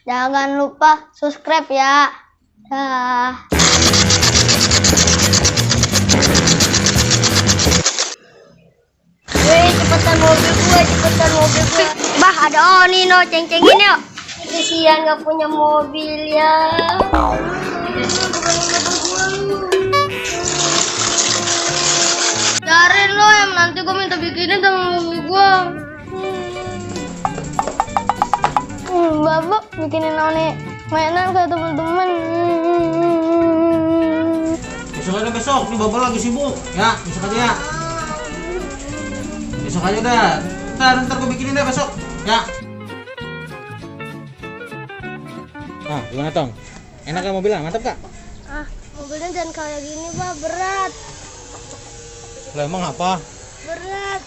Jangan lupa subscribe ya. Dah. Wih, cepetan mobil gua. Bah, ada Oni no, ceng-cengin yuk. Kesian gak punya mobil ya. Biarin lo, yang nanti gua minta bikinin sama mobil gua. Bapak bikinin Oni mainan ke teman-teman. Besok aja besok, nih bapak lagi sibuk. Ya, besok aja ya. Besok aja udah. Ntar gue bikinin deh besok. Ya. Ah, gimana Tong? Enak gak mobilnya? Mantap kak? Mobilnya jangan kayak gini, Pak. Berat. Lah emang apa? Berat.